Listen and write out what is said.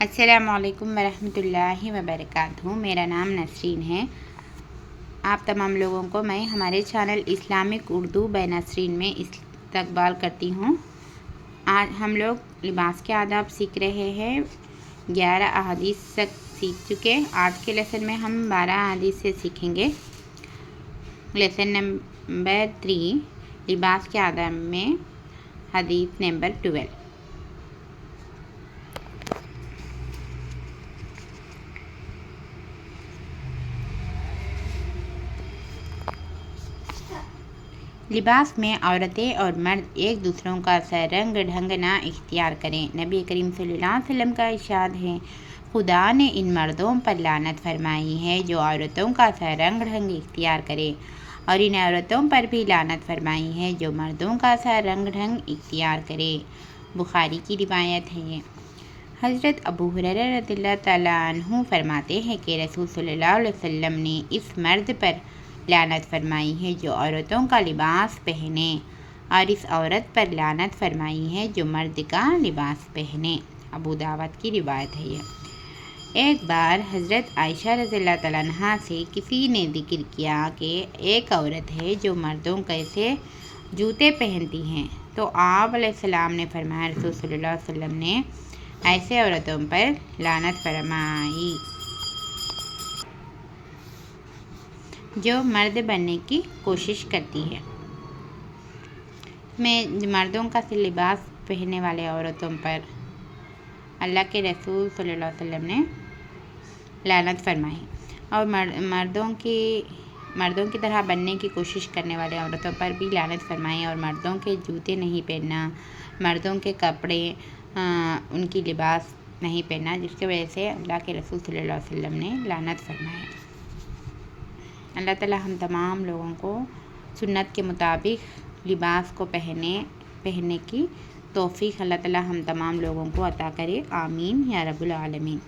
السلام علیکم ورحمۃ اللہ وبرکاتہ۔ میرا نام نسرین ہے۔ آپ تمام لوگوں کو میں ہمارے چینل اسلامک اردو بے نسرین میں استقبال کرتی ہوں۔ آج ہم لوگ لباس کے آداب سیکھ رہے ہیں۔ 11 احادیث تک سیکھ چکے۔ آج کے لیسن میں ہم 12 احادیث سے سیکھیں گے۔ لیسن نمبر 3 لباس کے آداب میں حدیث نمبر 12۔ لباس میں عورتیں اور مرد ایک دوسروں کا سا رنگ ڈھنگ نہ اختیار کریں۔ نبی کریم صلی اللہ علیہ وسلم کا ارشاد ہے، خدا نے ان مردوں پر لعنت فرمائی ہے جو عورتوں کا سا رنگ ڈھنگ اختیار کرے، اور ان عورتوں پر بھی لعنت فرمائی ہے جو مردوں کا سا رنگ ڈھنگ اختیار کرے۔ بخاری کی روایت ہے۔ حضرت ابو ہریرہ رضی اللہ تعالیٰ عنہ فرماتے ہیں کہ رسول صلی اللہ علیہ وسلم نے اس مرد پر لعنت فرمائی ہے جو عورتوں کا لباس پہنے، اور اس عورت پر لعنت فرمائی ہے جو مرد کا لباس پہنے۔ ابو داؤد کی روایت ہے۔ ایک بار حضرت عائشہ رضی اللہ تعالیٰ عنہا سے کسی نے ذکر کیا کہ ایک عورت ہے جو مردوں کیسے جوتے پہنتی ہیں، تو آپ علیہ السلام نے فرمایا، رسول صلی اللہ علیہ وسلم نے ایسے عورتوں پر لعنت فرمائی جو مرد بننے کی کوشش کرتی ہے۔ میں مردوں کا لباس پہننے والے عورتوں پر اللہ کے رسول صلی اللہ علیہ وسلم نے لعنت فرمائی، اور مردوں کی طرح بننے کی کوشش کرنے والے عورتوں پر بھی لعنت فرمائی، اور مردوں کے جوتے نہیں پہننا، مردوں کے کپڑے ان کی لباس نہیں پہننا، جس کی وجہ سے اللہ کے رسول صلی اللہ علیہ وسلم نے لعنت فرمائی۔ اللہ تعالیٰ ہم تمام لوگوں کو سنت کے مطابق لباس کو پہننے کی توفیق اللہ تعالیٰ ہم تمام لوگوں کو عطا کرے۔ آمین یا رب العالمین۔